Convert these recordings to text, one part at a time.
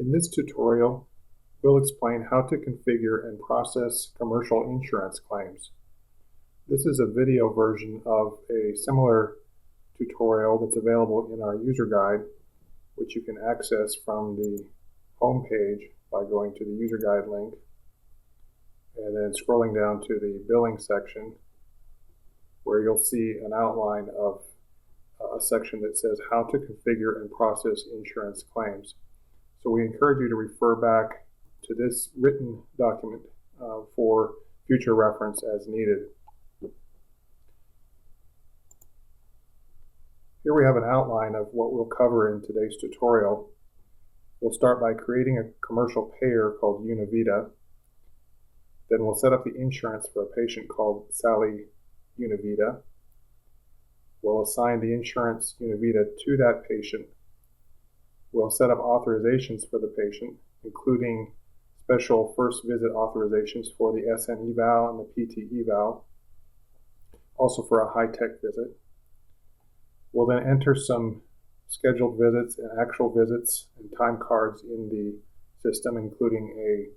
In this tutorial, we'll explain how to configure and process commercial insurance claims. This is a video version of a similar tutorial that's available in our user guide, which you can access from the home page by going to the user guide link and then scrolling down to the billing section, where you'll see an outline of a section that says how to configure and process insurance claims. So we encourage you to refer back to this written document for future reference as needed. Here we have an outline of what we'll cover in today's tutorial. We'll start by creating a commercial payer called Univita. Then we'll set up the insurance for a patient called Sally Univita. We'll assign the insurance Univita to that patient. We'll set up authorizations for the patient, including special first visit authorizations for the SN eval and the PT eval, also for a high-tech visit. We'll then enter some scheduled visits and actual visits and time cards in the system, including a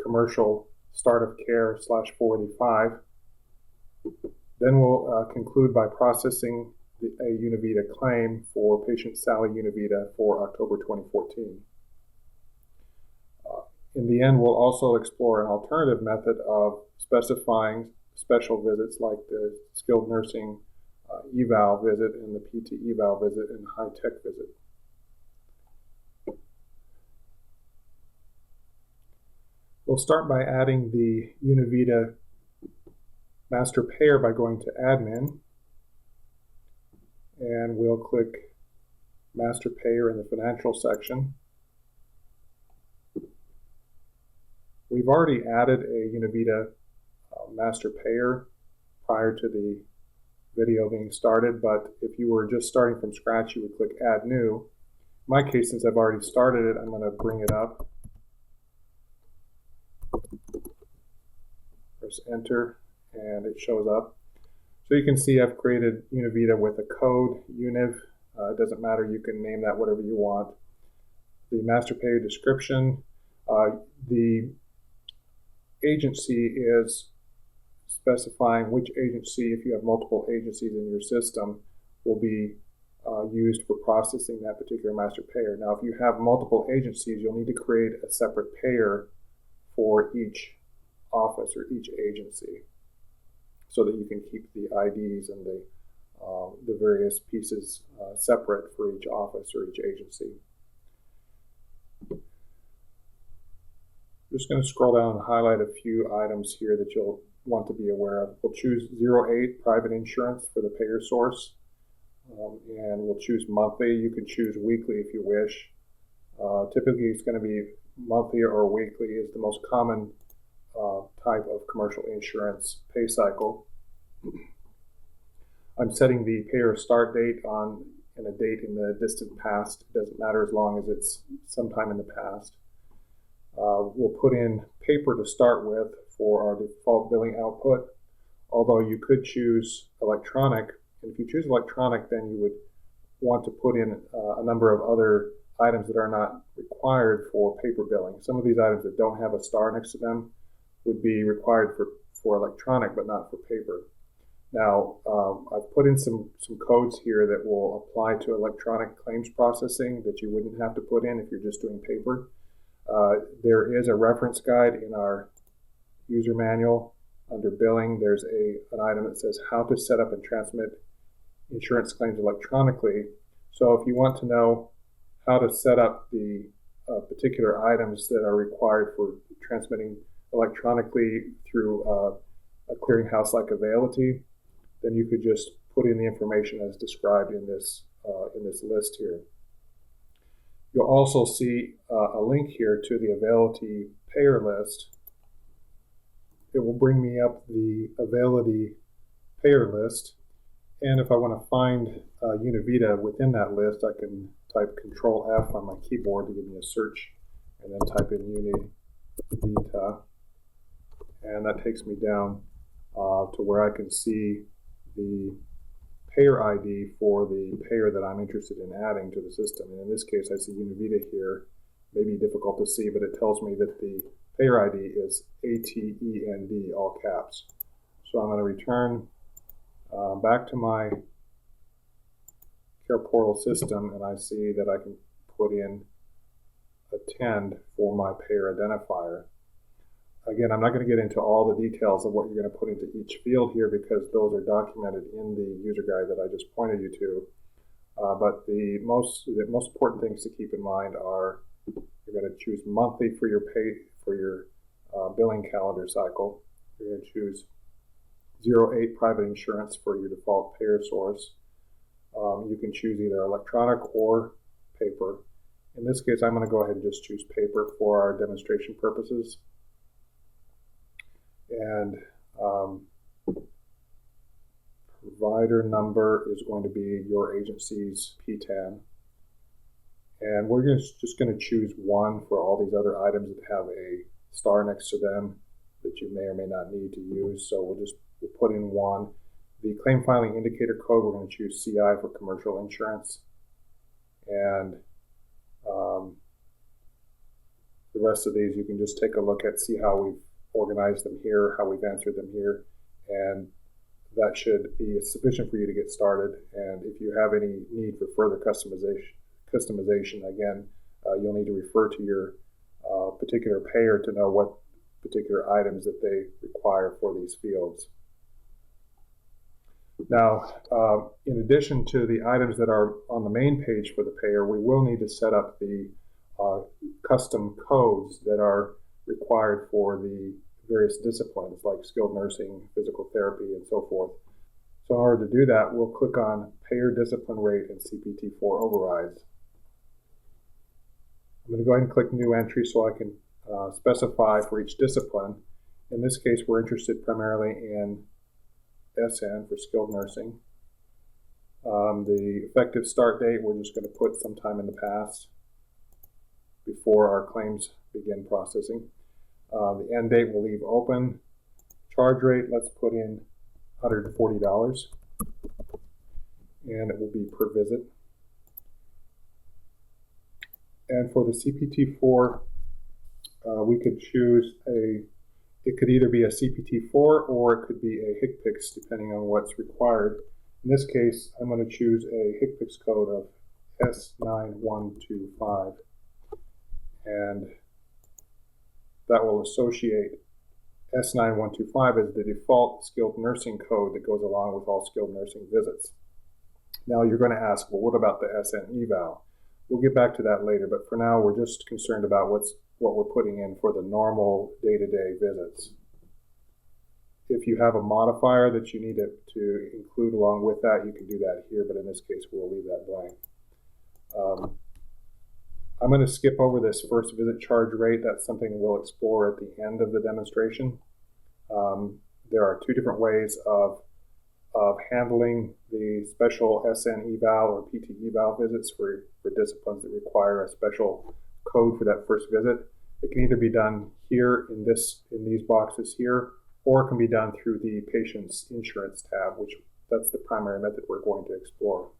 commercial start of care /485. Then we'll conclude by processing a Univita claim for patient Sally Univita for October 2014. In the end, we'll also explore an alternative method of specifying special visits like the skilled nursing eval visit and the PT eval visit and high-tech visit. We'll start by adding the Univita master payer by going to admin, and we'll click master payer in the financial section. We've already added a Univita master payer prior to the video being started, but if you were just starting from scratch, you would click add new. In my case, since I've already started it, I'm going to bring it up. Press enter and it shows up. So you can see I've created Univita with a code, Univ. It doesn't matter, you can name that whatever you want. The master payer description, the agency is specifying which agency, if you have multiple agencies in your system, will be used for processing that particular master payer. Now, if you have multiple agencies, you'll need to create a separate payer for each office or each agency so that you can keep the IDs and the various pieces separate for each office or each agency. I'm just going to scroll down and highlight a few items here that you'll want to be aware of. We'll choose 08 private insurance for the payer source, and we'll choose monthly. You can choose weekly if you wish. Typically it's going to be monthly or weekly is the most common type of commercial insurance pay cycle. I'm setting the payer start date on a date in the distant past. It doesn't matter as long as it's sometime in the past. We'll put in paper to start with for our default billing output, although you could choose electronic. And if you choose electronic, then you would want to put in a number of other items that are not required for paper billing. Some of these items that don't have a star next to them would be required for electronic, but not for paper. Now, I've put in some codes here that will apply to electronic claims processing that you wouldn't have to put in if you're just doing paper. There is a reference guide in our user manual. Under billing, there's an item that says how to set up and transmit insurance claims electronically. So if you want to know how to set up the particular items that are required for transmitting electronically through a clearinghouse like Availity, then you could just put in the information as described in this list here. You'll also see a link here to the Availity payer list. It will bring me up the Availity payer list, and if I want to find Univita within that list, I can type Control F on my keyboard to give me a search, and then type in Univita, and that takes me down to where I can see the payer ID for the payer that I'm interested in adding to the system. And in this case, I see Univita here, may be difficult to see, but it tells me that the payer ID is ATEND, all caps. So I'm going to return back to my Care Portal system, and I see that I can put in attend for my payer identifier. Again, I'm not going to get into all the details of what you're going to put into each field here because those are documented in the user guide that I just pointed you to. But the most important things to keep in mind are you're going to choose monthly for your billing calendar cycle. You're going to choose 08 private insurance for your default payer source. You can choose either electronic or paper. In this case, I'm going to go ahead and just choose paper for our demonstration purposes. And provider number is going to be your agency's PTAN. And we're just going to choose one for all these other items that have a star next to them that you may or may not need to use. So we'll put in one. The claim filing indicator code, we're going to choose CI for commercial insurance. And the rest of these you can just take a look at, see how we've organized them here, how we've answered them here, and that should be sufficient for you to get started. And if you have any need for further customization, again, you'll need to refer to your particular payer to know what particular items that they require for these fields. Now, in addition to the items that are on the main page for the payer, we will need to set up the custom codes that are required for the various disciplines like skilled nursing, physical therapy, and so forth. So in order to do that, we'll click on Payer Discipline Rate and CPT-4 Overrides. I'm going to go ahead and click New Entry so I can specify for each discipline. In this case, we're interested primarily in SN for skilled nursing. The effective start date, we're just going to put sometime in the past before our claims begin processing. The end date we'll leave open. Charge rate, let's put in $140, and it will be per visit. And for the CPT-4, we could choose it could either be a CPT-4 or it could be a HCPCS, depending on what's required. In this case, I'm going to choose a HCPCS code of S9125, and that will associate S9125 as the default skilled nursing code that goes along with all skilled nursing visits. Now you're going to ask, well, what about the SN eval? We'll get back to that later, but for now we're just concerned about what we're putting in for the normal day-to-day visits. If you have a modifier that you need to include along with that, you can do that here, but in this case we'll leave that blank. I'm going to skip over this first visit charge rate. That's something we'll explore at the end of the demonstration. There are two different ways of handling the special SN eval or PT eval visits for disciplines that require a special code for that first visit. It can either be done here in these boxes here, or it can be done through the patient's insurance tab, which that's the primary method we're going to explore.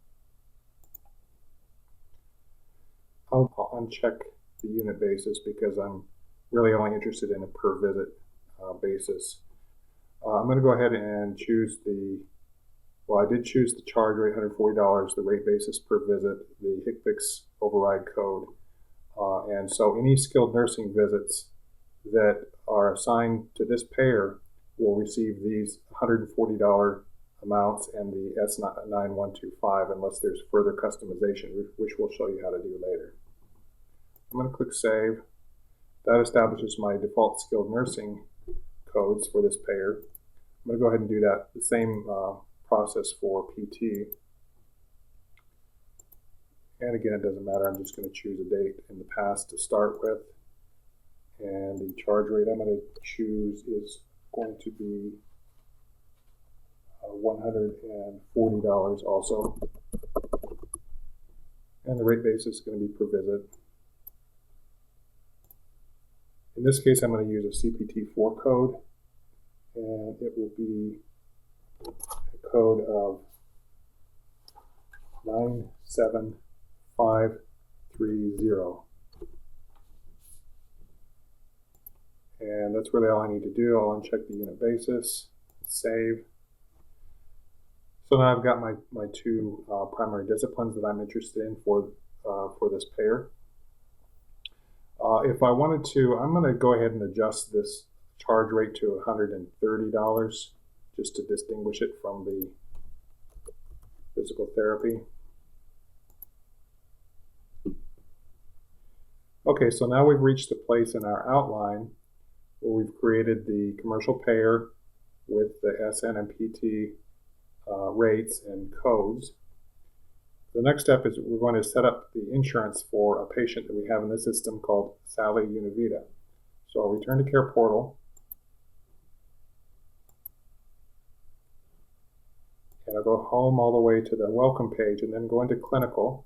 I'll uncheck the unit basis because I'm really only interested in a per visit basis. I'm going to go ahead and choose I did choose the charge rate, $140, the rate basis per visit, the HCPCS override code. And so any skilled nursing visits that are assigned to this payer will receive these $140 amounts and the S9125 unless there's further customization, which we'll show you how to do later. I'm going to click Save. That establishes my default skilled nursing codes for this payer. I'm going to go ahead and do that, the same process for PT. And again, it doesn't matter. I'm just going to choose a date in the past to start with. And the charge rate I'm going to choose is going to be $140 also. And the rate basis is going to be per visit. In this case, I'm going to use a CPT-4 code, and it will be a code of 97530. And that's really all I need to do. I'll uncheck the unit basis, save. So now I've got my two primary disciplines that I'm interested in for this payer. If I wanted to, I'm going to go ahead and adjust this charge rate to $130 just to distinguish it from the physical therapy. Okay, so now we've reached the place in our outline where we've created the commercial payer with the SN and PT rates and codes. The next step is we're going to set up the insurance for a patient that we have in the system called Sally Univita. So I'll return to Care Portal. And I'll go home all the way to the welcome page and then go into clinical.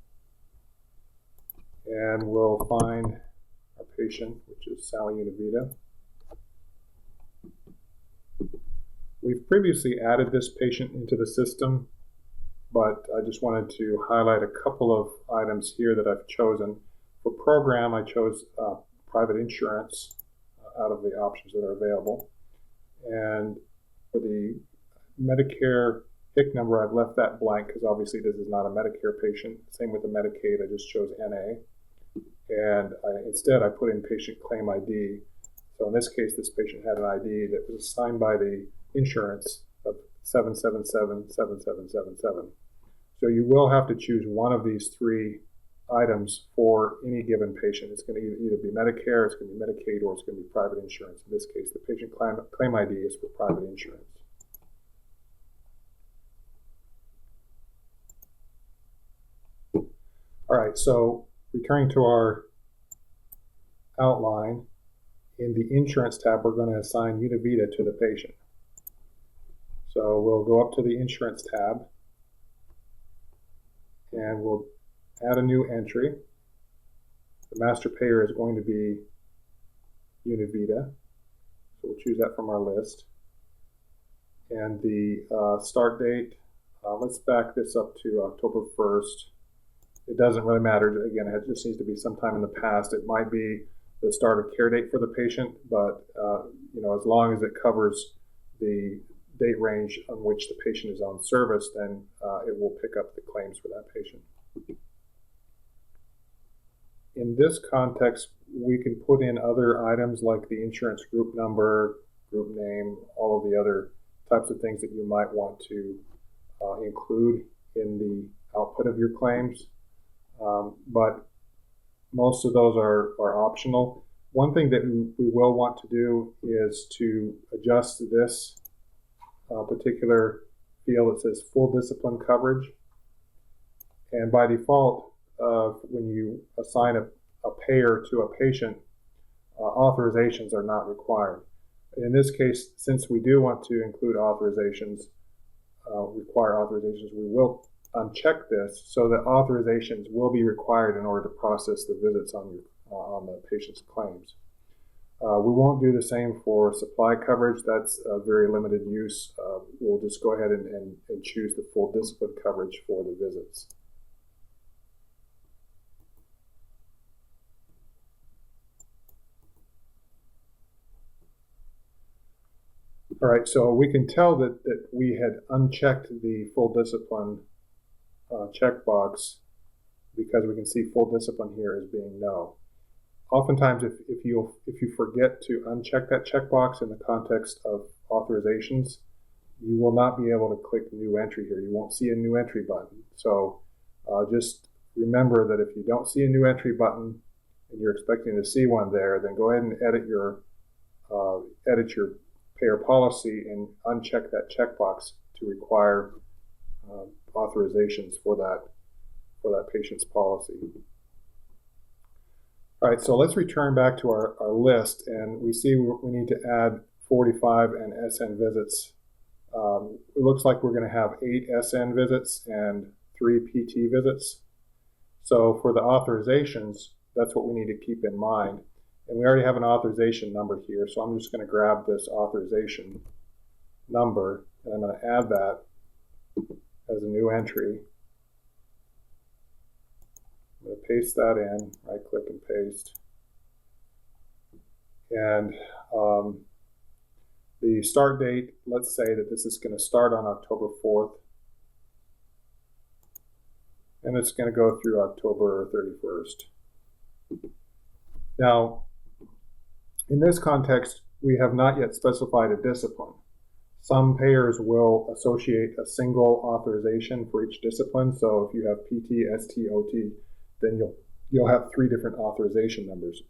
And we'll find our patient, which is Sally Univita. We've previously added this patient into the system, but I just wanted to highlight a couple of items here that I've chosen. For program, I chose private insurance out of the options that are available. And for the Medicare HIC number, I've left that blank because obviously this is not a Medicare patient. Same with the Medicaid, I just chose NA. And instead I put in patient claim ID. So in this case, this patient had an ID that was assigned by the insurance of 7777777. So you will have to choose one of these three items for any given patient. It's going to either be Medicare, it's going to be Medicaid, or it's going to be private insurance. In this case, the patient claim ID is for private insurance. All right, so returning to our outline, in the insurance tab, we're going to assign Univita to the patient. So we'll go up to the insurance tab and we'll add a new entry. The master payer is going to be Univita. So we'll choose that from our list. And the start date, let's back this up to October 1st. It doesn't really matter. Again, it just needs to be sometime in the past. It might be the start of care date for the patient, but as long as it covers the date range on which the patient is on service, then it will pick up the claims for that patient. In this context, we can put in other items like the insurance group number, group name, all of the other types of things that you might want to include in the output of your claims. But most of those are optional. One thing that we will want to do is to adjust this particular field that says full discipline coverage. And by default, when you assign a payer to a patient, authorizations are not required. In this case, since we do want to include authorizations, require authorizations, we will uncheck this so that authorizations will be required in order to process the visits on the patient's claims. We won't do the same for supply coverage. That's a very limited use. We'll just go ahead and choose the full discipline coverage for the visits. All right, so we can tell that we had unchecked the full discipline checkbox because we can see full discipline here as being no. Oftentimes, if you forget to uncheck that checkbox in the context of authorizations, you will not be able to click new entry here. You won't see a new entry button. So just remember that if you don't see a new entry button and you're expecting to see one there, then go ahead and edit your payer policy and uncheck that checkbox to require authorizations for that patient's policy. All right, so let's return back to our list, and we see we need to add 45 and SN visits. It looks like we're going to have 8 SN visits and 3 PT visits. So for the authorizations, that's what we need to keep in mind. And we already have an authorization number here, so I'm just going to grab this authorization number, and I'm going to add that as a new entry. I'm going to paste that in, right-click and paste. And The start date, let's say that this is going to start on October 4th, and it's going to go through October 31st. Now, in this context, we have not yet specified a discipline. Some payers will associate a single authorization for each discipline. So if you have PT, ST, OT, then you'll have 3 different authorization numbers.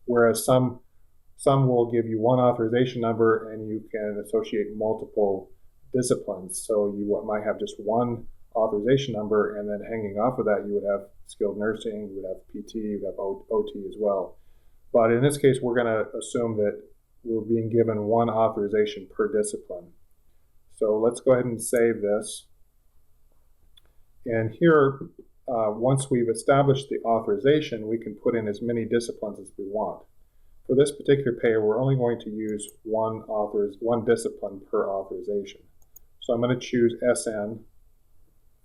Whereas some will give you one authorization number and you can associate multiple disciplines. So you might have just one authorization number, and then hanging off of that, you would have skilled nursing, you would have PT, you would have OT as well. But in this case, we're going to assume that we're being given one authorization per discipline. So let's go ahead and save this. And here, once we've established the authorization, we can put in as many disciplines as we want. For this particular payer, we're only going to use one discipline per authorization. So I'm going to choose SN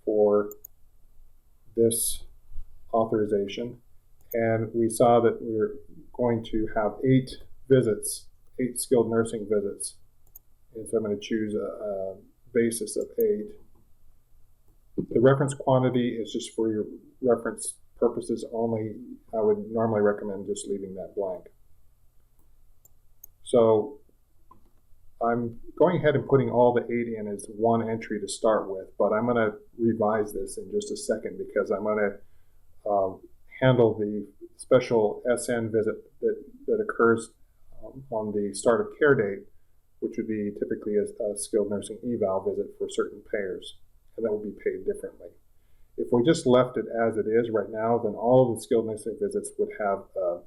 for this authorization. And we saw that we're going to have 8 visits, 8 skilled nursing visits. And so I'm going to choose a basis of 8. The reference quantity is just for your reference purposes only. I would normally recommend just leaving that blank. So I'm going ahead and putting all the 8 in as one entry to start with, but I'm going to revise this in just a second because I'm going to handle the special SN visit that occurs on the start of care date, which would be typically a skilled nursing eval visit for certain payers, and that will be paid differently. If we just left it as it is right now, then all of the skilled nursing visits would have a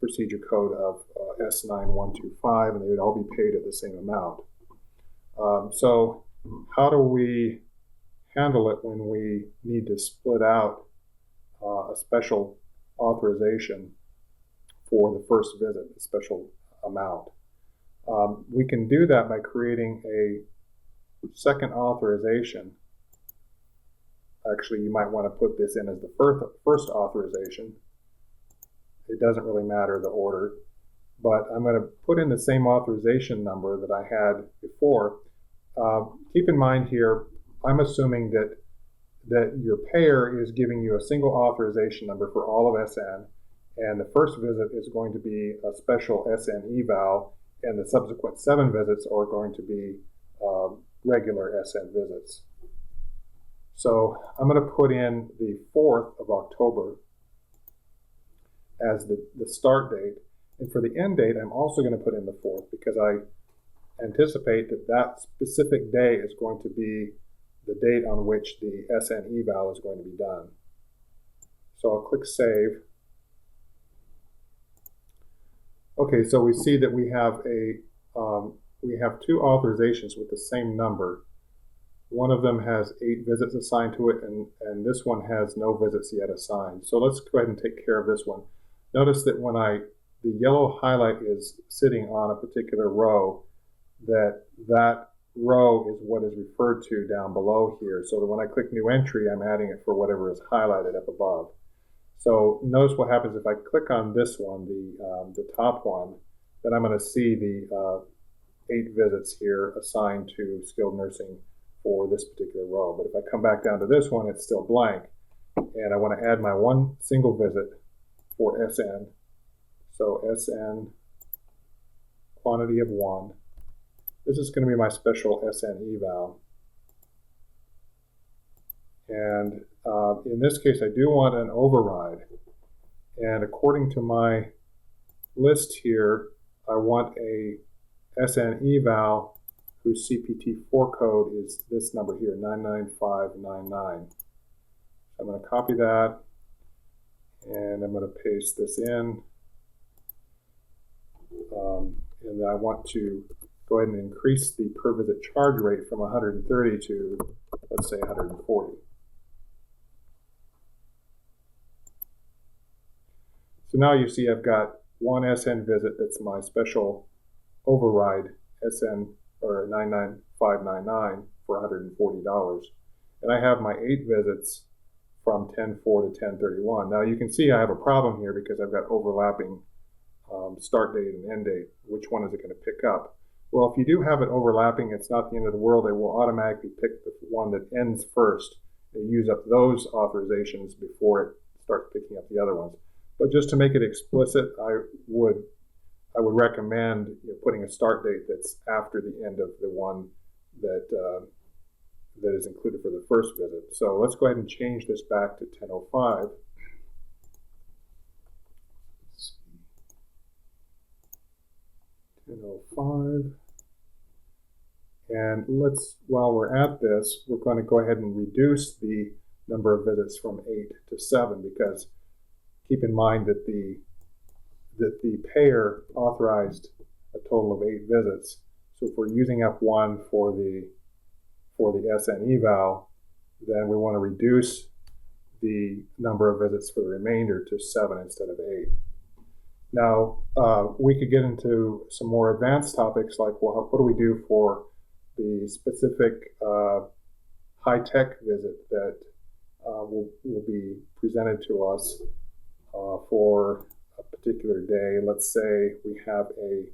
procedure code of S9125, and they would all be paid at the same amount. So how do we handle it when we need to split out a special authorization for the first visit, a special amount? We can do that by creating a second authorization. Actually, you might want to put this in as the first authorization. It doesn't really matter the order, but I'm going to put in the same authorization number that I had before. Keep in mind here, I'm assuming that your payer is giving you a single authorization number for all of SN, and the first visit is going to be a special SN eval, and the subsequent 7 visits are going to be regular SN visits. So I'm going to put in the 4th of October as the start date. And for the end date, I'm also going to put in the 4th because I anticipate that specific day is going to be the date on which the SN eval is going to be done. So I'll click Save. Okay, so we see that we have we have 2 authorizations with the same number. One of them has 8 visits assigned to it, and this one has no visits yet assigned. So let's go ahead and take care of this one. Notice that when the yellow highlight is sitting on a particular row, that row is what is referred to down below here. So that when I click New Entry, I'm adding it for whatever is highlighted up above. So notice what happens if I click on this one, the top one, then I'm going to see the 8 visits here assigned to skilled nursing for this particular row. But if I come back down to this one, it's still blank. And I want to add my one single visit for SN. So SN quantity of 1. This is going to be my special SN eval. And in this case, I do want an override. And according to my list here, I want a SN eval whose CPT4 code is this number here, 99599. I'm going to copy that, and I'm going to paste this in. And I want to go ahead and increase the per visit charge rate from 130 to, let's say, 140. So now you see I've got one SN visit that's my special override SN or 99599 for $140. And I have my 8 visits from 10/4 to 10/31. Now you can see I have a problem here because I've got overlapping start date and end date. Which one is it going to pick up? Well, if you do have it overlapping, it's not the end of the world. It will automatically pick the one that ends first and use up those authorizations before it starts picking up the other ones. But just to make it explicit, I would recommend putting a start date that's after the end of the one that is included for the first visit. So let's go ahead and change this back to 10:05. 10:05. And while we're at this, we're going to go ahead and reduce the number of visits from 8 to 7, because keep in mind that the payer authorized a total of 8 visits. So if we're using up one for the SN eval, then we want to reduce the number of visits for the remainder to 7 instead of 8. Now, we could get into some more advanced topics like, well, what do we do for the specific high-tech visit that will be presented to us for a particular day. Let's say we have a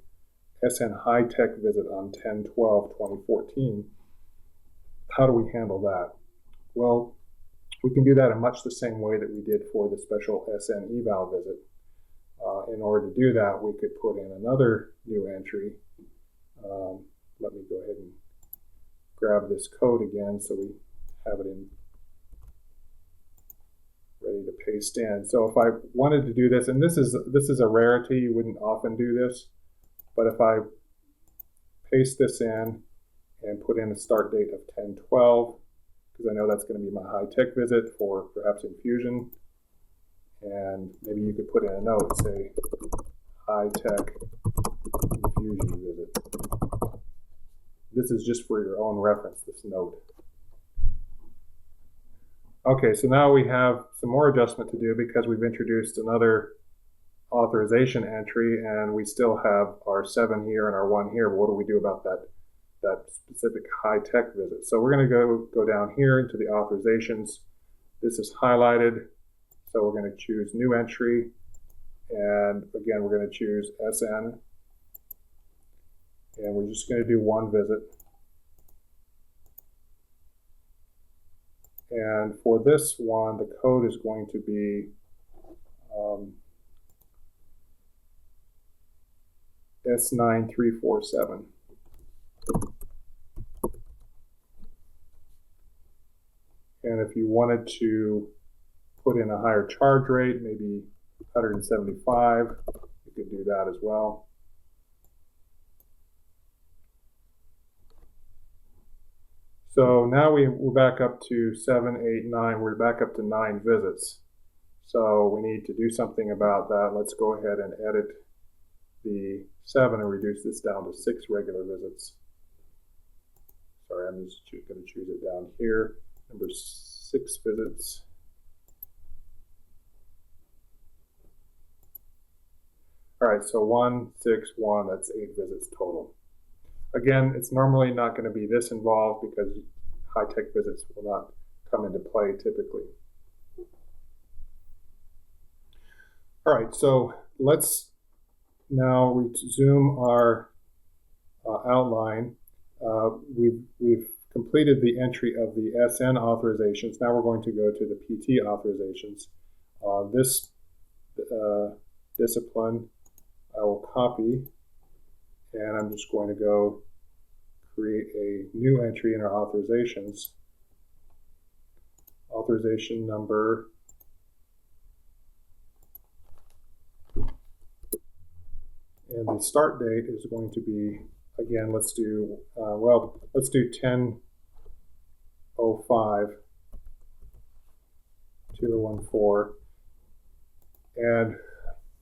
SN high-tech visit on 10/12/2014. How do we handle that? Well, we can do that in much the same way that we did for the special SN eval visit. In order to do that, we could put in another new entry. Let me go ahead and grab this code again so we have it in ready to paste in. So if I wanted to do this, and this is a rarity, you wouldn't often do this, but if I paste this in and put in a start date of 10/12, because I know that's going to be my high-tech visit for perhaps infusion, and maybe you could put in a note, say high-tech infusion visit. This is just for your own reference, this note. Okay, so now we have some more adjustment to do because we've introduced another authorization entry, and we still have our 7 here and our 1 here. But what do we do about that specific high-tech visit? So we're going to go down here into the authorizations. This is highlighted, so we're going to choose new entry, and again we're going to choose SN, and we're just going to do 1 visit. And for this one, the code is going to be S9347. And if you wanted to put in a higher charge rate, maybe 175, you could do that as well. So now we're back up to 7, 8, 9. We're back up to 9 visits. So we need to do something about that. Let's go ahead and edit the 7 and reduce this down to 6 regular visits. Sorry, I'm just going to choose it down here. Number 6 visits. All right, so 1, 6, 1, that's 8 visits total. Again, it's normally not going to be this involved because high-tech visits will not come into play typically. All right, so let's now resume our outline. We've completed the entry of the SN authorizations. Now we're going to go to the PT authorizations. This discipline I will copy, and I'm just going to go create a new entry in our authorizations. Authorization number and the start date is going to be, again, let's do 10/05/2014, and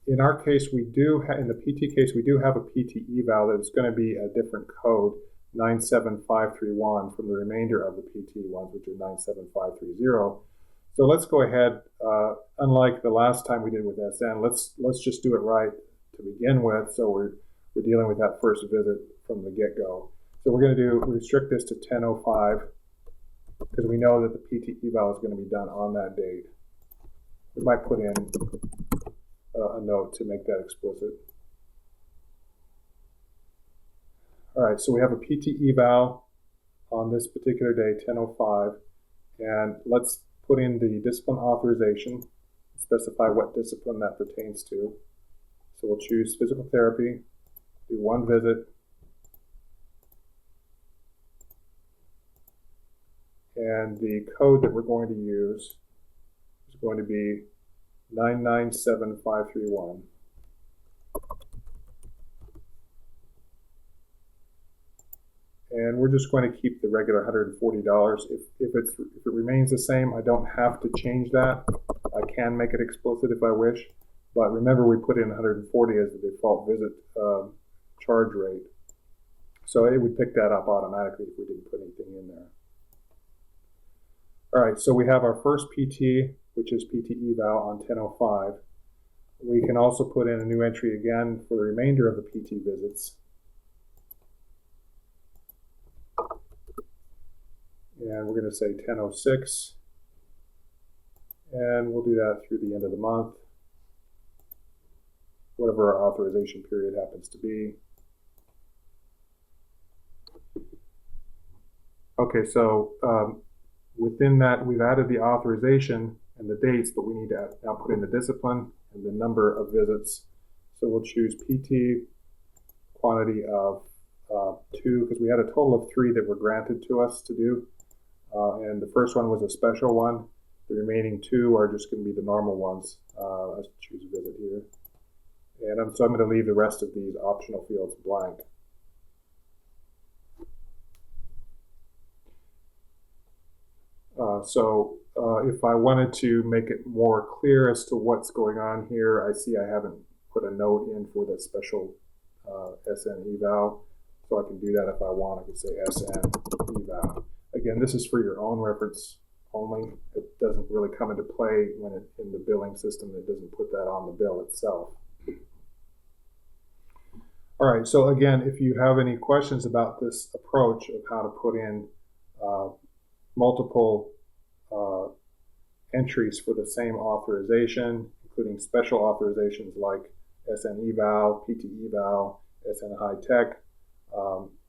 in our case, we do in the PT case, we do have a PT eval that's going to be a different code, 97531, from the remainder of the PT ones, which are 97530. So let's go ahead. Unlike the last time we did with SN, let's just do it right to begin with. So we're dealing with that first visit from the get-go. So we're going to restrict this to 10:05 because we know that the PT eval is going to be done on that date. We might put in a note to make that explicit. All right, so we have a PT eval on this particular day, 10:05, and let's put in the discipline authorization, specify what discipline that pertains to. So we'll choose physical therapy, do one visit, and the code that we're going to use is going to be 997531. And we're just going to keep the regular $140. If it remains the same, I don't have to change that. I can make it explicit if I wish. But remember, we put in 140 as the default visit charge rate. So it would pick that up automatically if we didn't put anything in there. All right, so we have our first PT, which is PT eval on 10:05. We can also put in a new entry again for the remainder of the PT visits. And we're going to say 10:06. And we'll do that through the end of the month, whatever our authorization period happens to be. Okay, so within that, we've added the authorization and the dates, but we need to now put in the discipline and the number of visits. So we'll choose PT quantity of 2, because we had a total of 3 that were granted to us to do. And the first one was a special one. The remaining 2 are just going to be the normal ones. Let's choose a visit here. And so I'm going to leave the rest of these optional fields blank. If I wanted to make it more clear as to what's going on here, I see I haven't put a note in for the special SN eval. So I can do that if I want. I could say SN eval. Again, this is for your own reference only. It doesn't really come into play when in the billing system. It doesn't put that on the bill itself. All right, so again, if you have any questions about this approach of how to put in multiple entries for the same authorization, including special authorizations like SN eval, PT eval, SN high tech,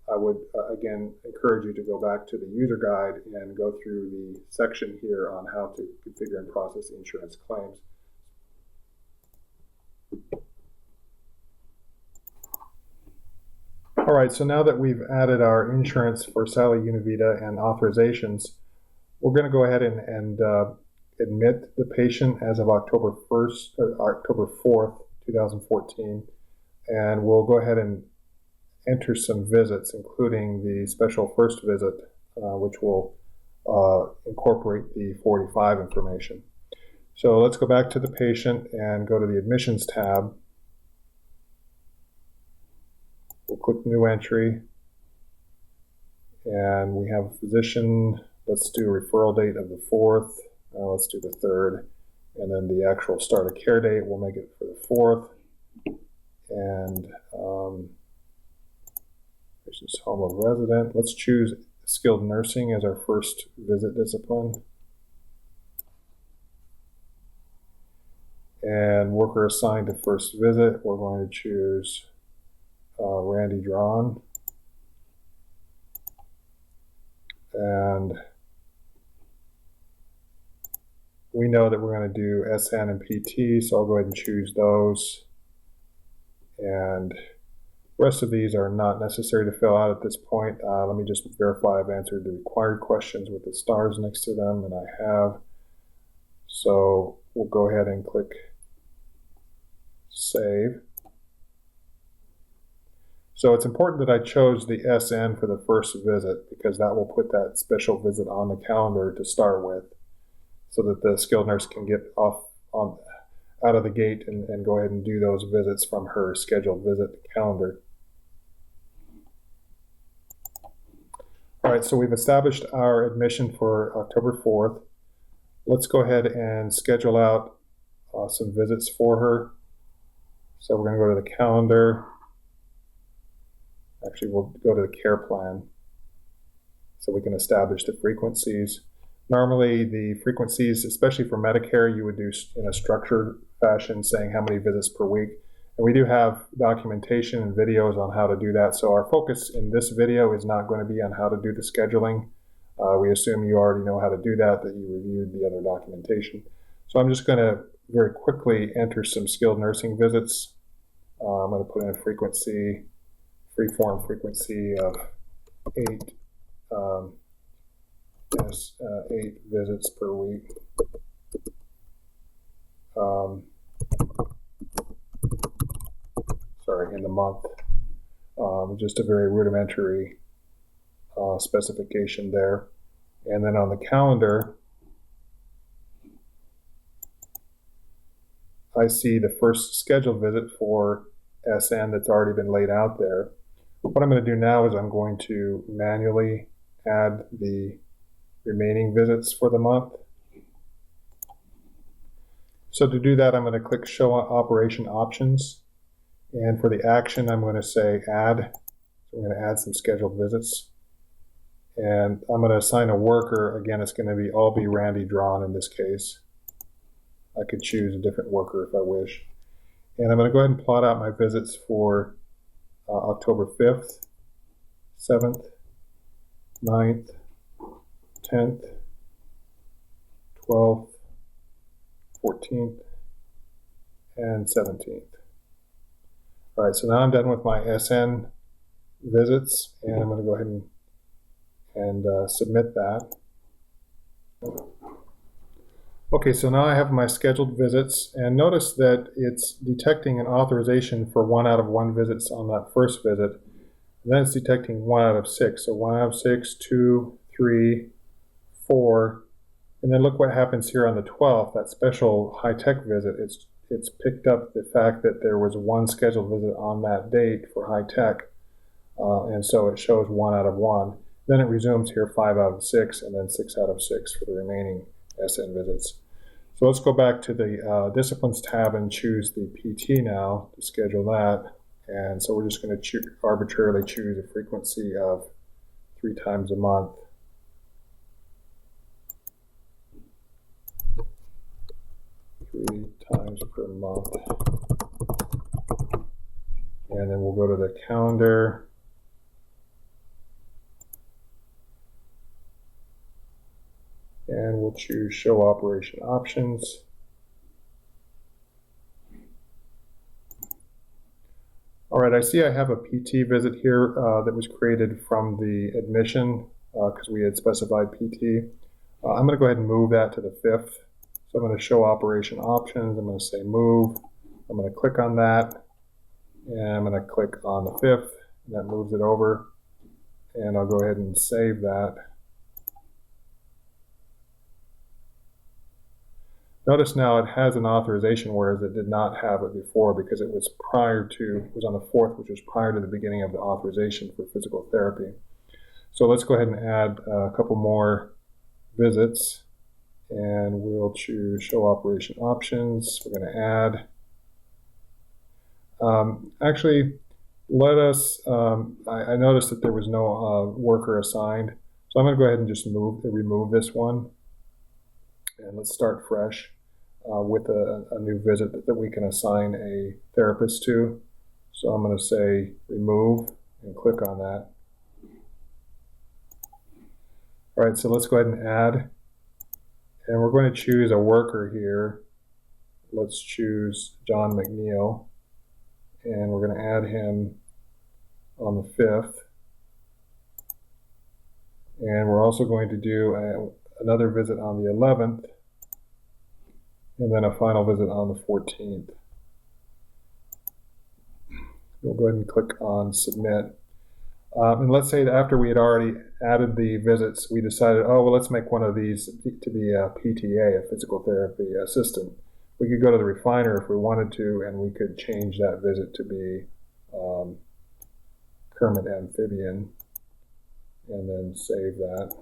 I would again encourage you to go back to the user guide and go through the section here on how to configure and process insurance claims. All right, so now that we've added our insurance for Sally Univita and authorizations, we're going to go ahead and admit the patient as of October 4th, 2014, and we'll go ahead and enter some visits, including the special first visit, which will incorporate the 45 information. So let's go back to the patient and go to the admissions tab. We'll click new entry, and we have physician. Let's do a referral date of the 4th. Let's do the 3rd, and then the actual start of care date, we'll make it for the 4th. And patient's home of resident. Let's choose skilled nursing as our first visit discipline. And worker assigned to first visit, we're going to choose Randy Drawn. And we know that we're going to do SN and PT, so I'll go ahead and choose those. And the rest of these are not necessary to fill out at this point. Let me just verify I've answered the required questions with the stars next to them, and I have. So we'll go ahead and click Save. So it's important that I chose the SN for the first visit, because that will put that special visit on the calendar to start with, so that the skilled nurse can get out of the gate and go ahead and do those visits from her scheduled visit calendar. All right, so we've established our admission for October 4th. Let's go ahead and schedule out some visits for her. So we're going to go to the calendar. Actually, we'll go to the care plan so we can establish the frequencies. Normally, the frequencies, especially for Medicare, you would do in a structured fashion, saying how many visits per week. And we do have documentation and videos on how to do that. So our focus in this video is not going to be on how to do the scheduling. We assume you already know how to do that you reviewed the other documentation. So I'm just going to very quickly enter some skilled nursing visits. I'm going to put in a frequency, free-form frequency of 8 visits per week. In the month. Just a very rudimentary specification there. And then on the calendar, I see the first scheduled visit for SN that's already been laid out there. What I'm going to do now is I'm going to manually add the remaining visits for the month. So to do that, I'm going to click Show Operation Options. And for the action, I'm going to say Add. So I'm going to add some scheduled visits. And I'm going to assign a worker. Again, it's going to all be Randy Drawn in this case. I could choose a different worker if I wish. And I'm going to go ahead and plot out my visits for October 5th, 7th, 9th, 10th, 12th, 14th, and 17th. All right, so now I'm done with my SN visits, and I'm going to go ahead and submit that. Okay, so now I have my scheduled visits, and notice that it's detecting an authorization for 1 out of 1 visits on that first visit. And then it's detecting 1 out of 6. So 1 out of 6, 2, 3, 4. And then look what happens here on the 12th, that special high-tech visit. It's picked up the fact that there was 1 scheduled visit on that date for high-tech. And so it shows 1 out of 1. Then it resumes here 5 out of 6, and then 6 out of 6 for the remaining SN visits. So let's go back to the Disciplines tab and choose the PT now to schedule that. And so we're just going to arbitrarily choose a frequency of 3 times a month. Times per month. And then we'll go to the calendar. And we'll choose Show Operation Options. All right, I see I have a PT visit here that was created from the admission because we had specified PT. I'm going to go ahead and move that to the 5th. So I'm going to Show Operation Options. I'm going to say Move. I'm going to click on that. And I'm going to click on the 5th. And that moves it over. And I'll go ahead and save that. Notice now it has an authorization, whereas it did not have it before because it was on the 4th, which was prior to the beginning of the authorization for physical therapy. So let's go ahead and add a couple more visits, and we'll choose Show Operation Options. We're going to add. Actually, I noticed that there was no worker assigned, so I'm going to go ahead and just remove this one. And let's start fresh with a new visit that we can assign a therapist to. So I'm going to say Remove and click on that. All right, so let's go ahead and add. And we're going to choose a worker here. Let's choose John McNeil. And we're going to add him on the 5th. And we're also going to do another visit on the 11th, and then a final visit on the 14th. We'll go ahead and click on Submit. And let's say that after we had already added the visits, we decided, oh, well, let's make one of these to be a PTA, a physical therapy assistant. We could go to the refiner if we wanted to, and we could change that visit to be Kermit Amphibian, and then save that.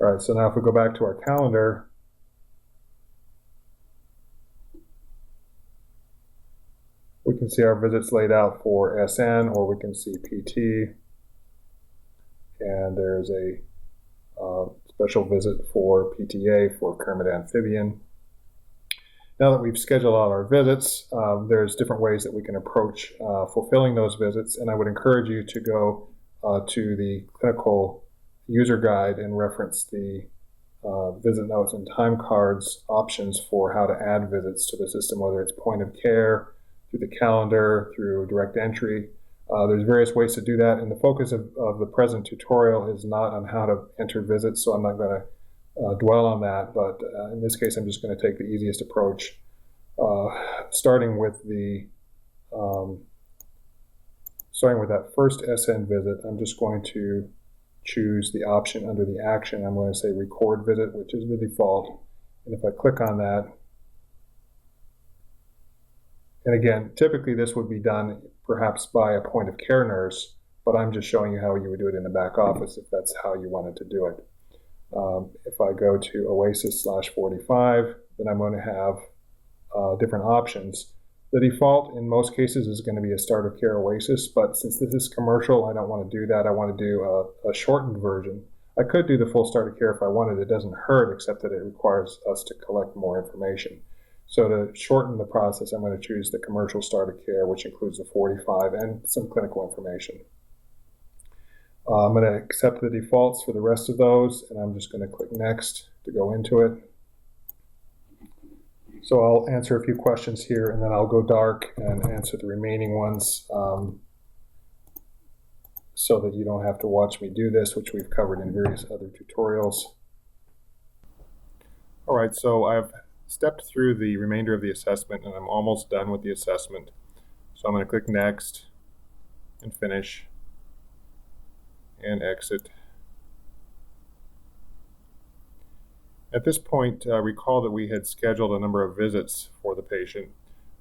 All right, so now if we go back to our calendar, we can see our visits laid out for SN, or we can see PT, and there's a special visit for PTA for Kermit Amphibian. Now that we've scheduled all our visits, there's different ways that we can approach fulfilling those visits, and I would encourage you to go to the clinical user guide and reference the visit notes and time cards options for how to add visits to the system, whether it's point of care, through the calendar, through direct entry. There's various ways to do that, and the focus of the present tutorial is not on how to enter visits, so I'm not going to dwell on that, but in this case I'm just going to take the easiest approach, starting with that first SN visit. I'm just going to choose the option under the action. I'm going to say record visit, which is the default, and if I click on that, and again, typically this would be done perhaps by a point of care nurse, but I'm just showing you how you would do it in the back office if that's how you wanted to do it. If I go to Oasis/45, then I'm going to have different options. The default in most cases is going to be a start of care Oasis, but since this is commercial, I don't want to do that. I want to do a shortened version. I could do the full start of care if I wanted. It doesn't hurt, except that it requires us to collect more information. So to shorten the process, I'm going to choose the commercial start of care, which includes the 45 and some clinical information. I'm going to accept the defaults for the rest of those, and I'm just going to click Next to go into it. So I'll answer a few questions here, and then I'll go dark and answer the remaining ones so that you don't have to watch me do this, which we've covered in various other tutorials. All right, so I've stepped through the remainder of the assessment, and I'm almost done with the assessment. So I'm going to click Next and Finish and exit. At this point, recall that we had scheduled a number of visits for the patient.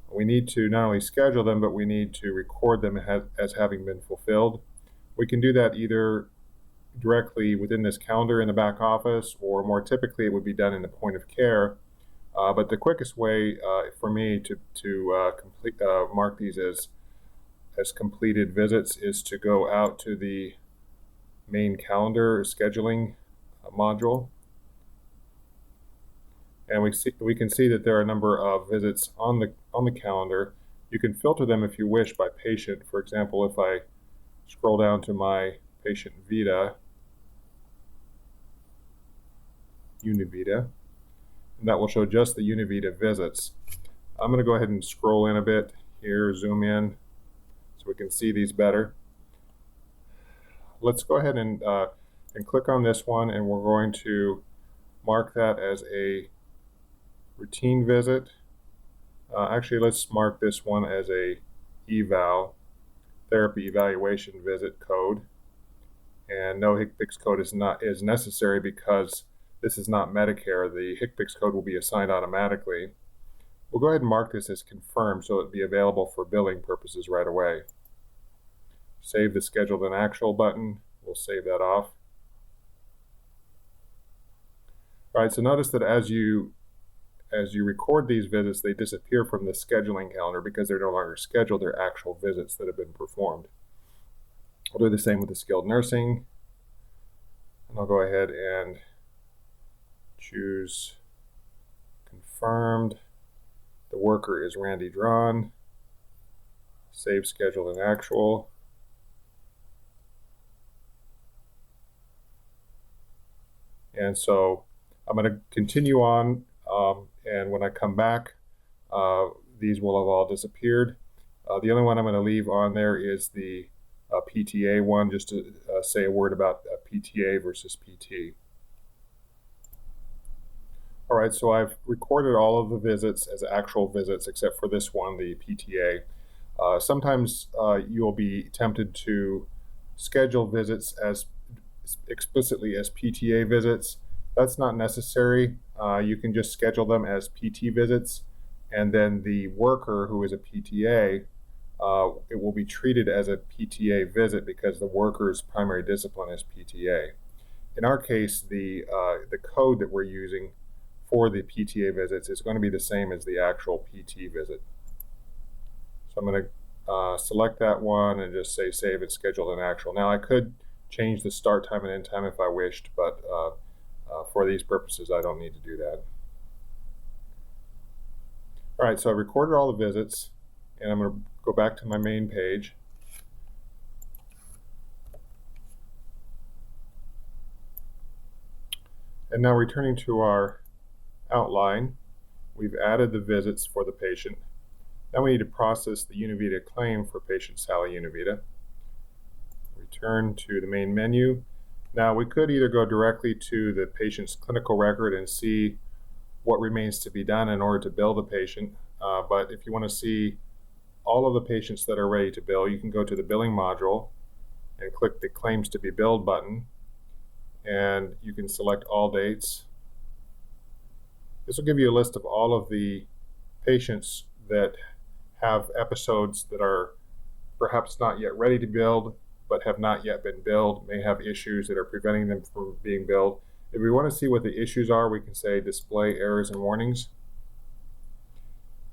We need to not only schedule them, but we need to record them as having been fulfilled. We can do that either directly within this calendar in the back office, or more typically it would be done in the point of care. But the quickest way for me to mark these as completed visits is to go out to the main calendar scheduling module, and we can see that there are a number of visits on the calendar. You can filter them if you wish by patient. For example, if I scroll down to my patient Vita, Univita, and that will show just the Univita visits. I'm going to go ahead and scroll in a bit here, zoom in, so we can see these better. Let's go ahead and click on this one, and we're going to mark that as a routine visit. Actually, let's mark this one as a eval, therapy evaluation visit code. And no HCPCS code is necessary because this is not Medicare. The HCPCS code will be assigned automatically. We'll go ahead and mark this as confirmed so it'll be available for billing purposes right away. Save the scheduled and actual button. We'll save that off. All right, so notice that as you record these visits, they disappear from the scheduling calendar because they're no longer scheduled. They're actual visits that have been performed. I'll do the same with the skilled nursing. And I'll go ahead and choose confirmed. The worker is Randy Drawn. Save scheduled and actual. And so I'm going to continue on, and when I come back, these will have all disappeared. The only one I'm going to leave on there is the PTA one, just to say a word about PTA versus PT. All right, so I've recorded all of the visits as actual visits except for this one, the PTA. Sometimes you will be tempted to schedule visits as explicitly as PTA visits. That's not necessary. You can just schedule them as PT visits, and then the worker who is a PTA, it will be treated as a PTA visit because the worker's primary discipline is PTA. In our case, the code that we're using for the PTA visits is going to be the same as the actual PT visit. So I'm going to select that one and just say save it, scheduled and actual. Now I could change the start time and end time if I wished, but for these purposes I don't need to do that. All right, so I recorded all the visits, and I'm going to go back to my main page. And now returning to our outline, we've added the visits for the patient. Now we need to process the Univita claim for patient Sally Univita. Return to the main menu. Now we could either go directly to the patient's clinical record and see what remains to be done in order to bill the patient, but if you want to see all of the patients that are ready to bill, you can go to the billing module and click the claims to be billed button, and you can select all dates. This will give you a list of all of the patients that have episodes that are perhaps not yet ready to bill, but have not yet been billed, may have issues that are preventing them from being billed. If we want to see what the issues are, we can say display errors and warnings.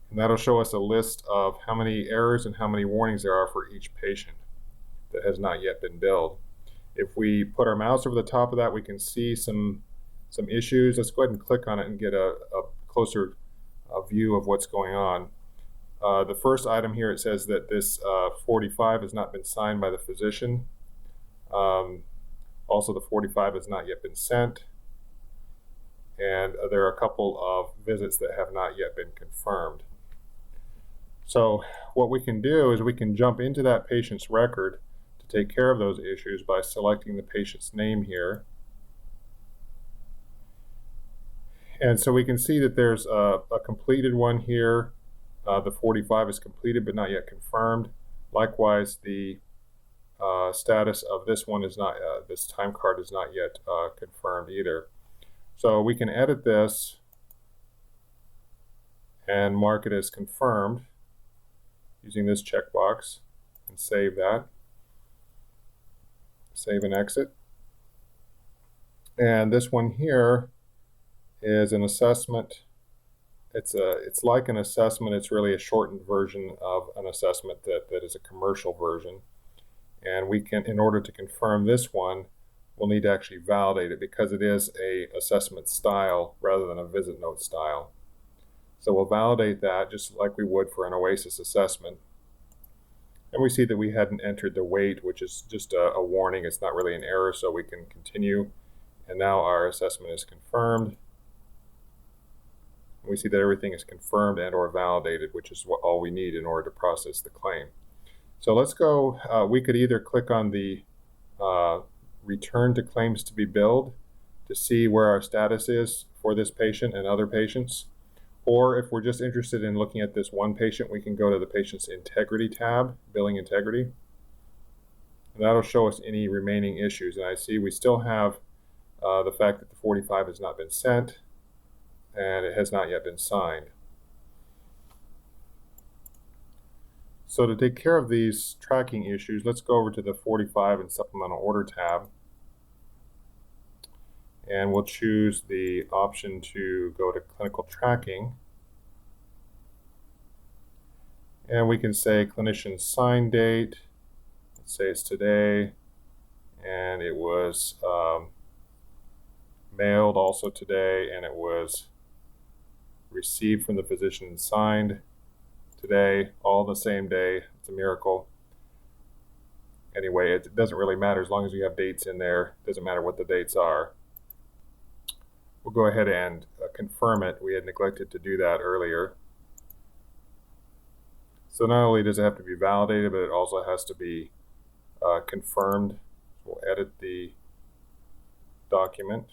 And that'll show us a list of how many errors and how many warnings there are for each patient that has not yet been billed. If we put our mouse over the top of that, we can see some issues. Let's go ahead and click on it and get a closer view of what's going on. The first item here, it says that this 45 has not been signed by the physician. Also, the 45 has not yet been sent. And there are a couple of visits that have not yet been confirmed. So what we can do is we can jump into that patient's record to take care of those issues by selecting the patient's name here. And so we can see that there's a completed one here. The 45 is completed but not yet confirmed. Likewise, the status of this one is not, this time card is not yet confirmed either. So we can edit this and mark it as confirmed using this checkbox and save that. Save and exit. And this one here is an assessment. It's like an assessment. It's really a shortened version of an assessment that is a commercial version. And we can, in order to confirm this one, we'll need to actually validate it because it is a assessment style rather than a visit note style. So we'll validate that just like we would for an OASIS assessment. And we see that we hadn't entered the weight, which is just a warning. It's not really an error, so we can continue. And now our assessment is confirmed. We see that everything is confirmed and or validated, which is all we need in order to process the claim. So let's go, we could either click on the return to claims to be billed to see where our status is for this patient and other patients. Or if we're just interested in looking at this one patient, we can go to the patient's integrity tab, billing integrity. And that'll show us any remaining issues. And I see we still have the fact that the 45 has not been sent and it has not yet been signed. So to take care of these tracking issues, let's go over to the 45 and supplemental order tab. And we'll choose the option to go to clinical tracking. And we can say clinician sign date. Let's say it's today. And it was mailed also today, and it was received from the physician and signed today, all the same day. It's a miracle. Anyway, it doesn't really matter as long as you have dates in there. It doesn't matter what the dates are. We'll go ahead and confirm it. We had neglected to do that earlier. So not only does it have to be validated, but it also has to be confirmed. We'll edit the document.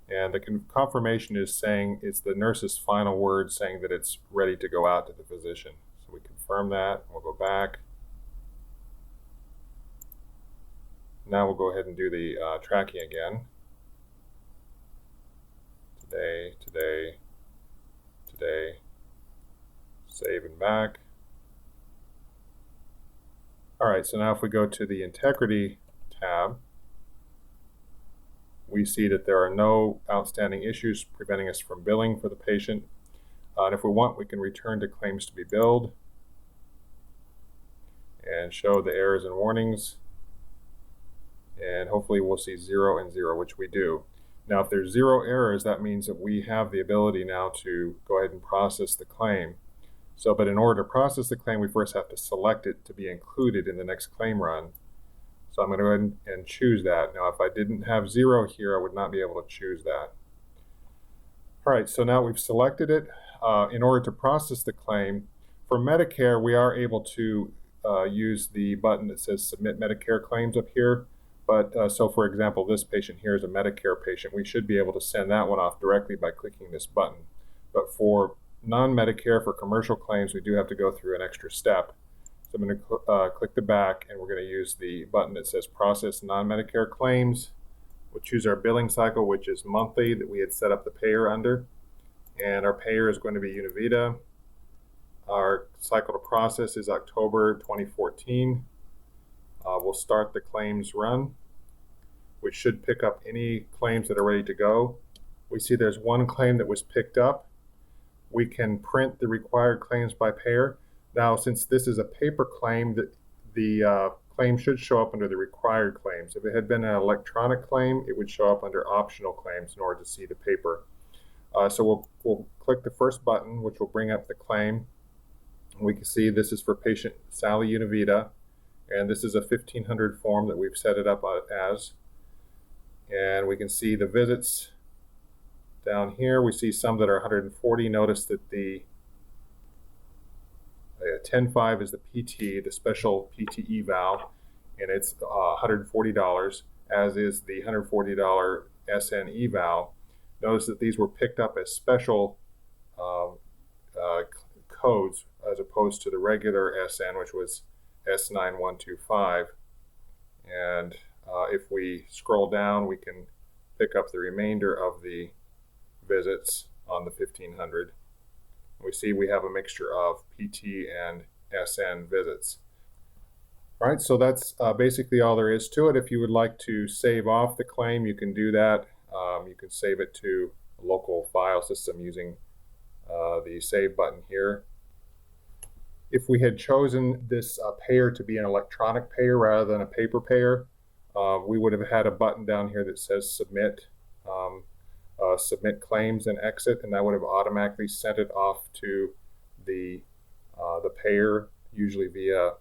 And the confirmation is saying it's the nurse's final word saying that it's ready to go out to the physician. So we confirm that. We'll go back. Now we'll go ahead and do the tracking again. Today, today, today. Save and back. All right, so now if we go to the integrity tab, we see that there are no outstanding issues preventing us from billing for the patient. And if we want, we can return to claims to be billed and show the errors and warnings. And hopefully we'll see 0 and 0, which we do. Now, if there's 0 errors, that means that we have the ability now to go ahead and process the claim. But in order to process the claim, we first have to select it to be included in the next claim run. So I'm going to go ahead and choose that. Now, if I didn't have 0 here, I would not be able to choose that. All right, so now we've selected it. In order to process the claim, for Medicare, we are able to use the button that says Submit Medicare Claims up here. But so for example, this patient here is a Medicare patient. We should be able to send that one off directly by clicking this button. But for non-Medicare, for commercial claims, we do have to go through an extra step. So I'm going to click the back, and we're going to use the button that says Process Non-Medicare Claims. We'll choose our billing cycle, which is monthly, that we had set up the payer under. And our payer is going to be Univita. Our cycle to process is October 2014. We'll start the claims run, which should pick up any claims that are ready to go. We see there's one claim that was picked up. We can print the required claims by payer. Now, since this is a paper claim, the claim should show up under the required claims. If it had been an electronic claim, it would show up under optional claims in order to see the paper. So we'll click the first button, which will bring up the claim. We can see this is for patient Sally Univita, and this is a 1500 form that we've set it up as. And we can see the visits down here. We see some that are 140. Notice that the 10.5 is the PT, the special PT eval, and it's $140, as is the $140 SN eval. Notice that these were picked up as special codes as opposed to the regular SN, which was S9125. And if we scroll down, we can pick up the remainder of the visits on the 1500. We see we have a mixture of PT and SN visits. All right, so that's basically all there is to it. If you would like to save off the claim, you can do that. You can save it to a local file system using the Save button here. If we had chosen this payer to be an electronic payer rather than a paper payer, we would have had a button down here that says Submit, Submit Claims and Exit, and that would have automatically sent it off to the payer, usually via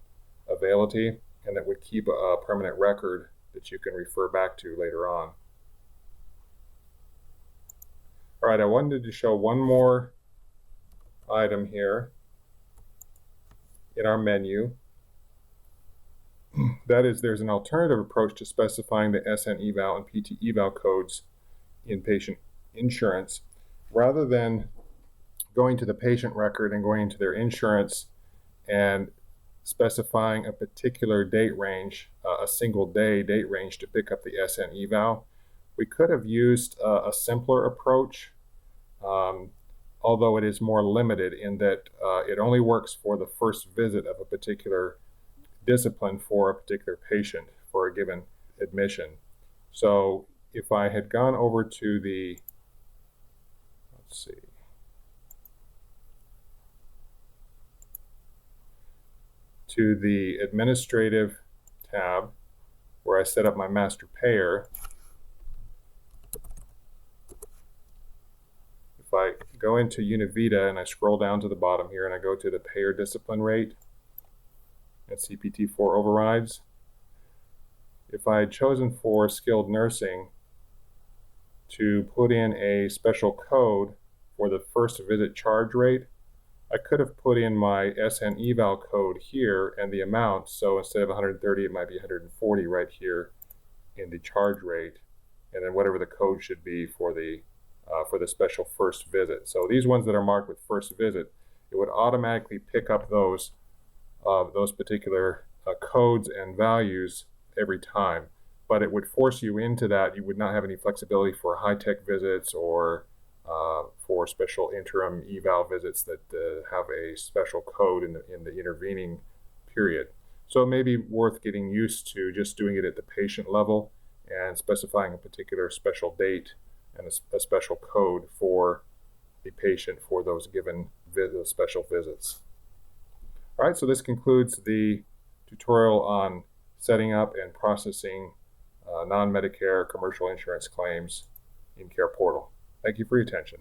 Availity, and that would keep a permanent record that you can refer back to later on. All right, I wanted to show one more item here in our menu. That is, there's an alternative approach to specifying the SN eval and PT eval codes in patient insurance. Rather than going to the patient record and going into their insurance and specifying a particular date range, a single day date range to pick up the SN eval, we could have used a simpler approach, although it is more limited in that it only works for the first visit of a particular discipline for a particular patient for a given admission. So if I had gone over to the, let's see, to the administrative tab where I set up my master payer, if I go into Univita and I scroll down to the bottom here and I go to the payer discipline rate and CPT-4 overrides, if I had chosen for skilled nursing to put in a special code for the first visit charge rate, I could have put in my SN eval code here and the amount. So instead of 130, it might be 140 right here in the charge rate, and then whatever the code should be for the special first visit. So these ones that are marked with first visit, it would automatically pick up those particular codes and values every time, but it would force you into that. You would not have any flexibility for high-tech visits or for special interim eval visits that have a special code in the intervening period. So it may be worth getting used to just doing it at the patient level and specifying a particular special date and a special code for the patient for those given special visits. All right, so this concludes the tutorial on setting up and processing non-Medicare commercial insurance claims in-care portal. Thank you for your attention.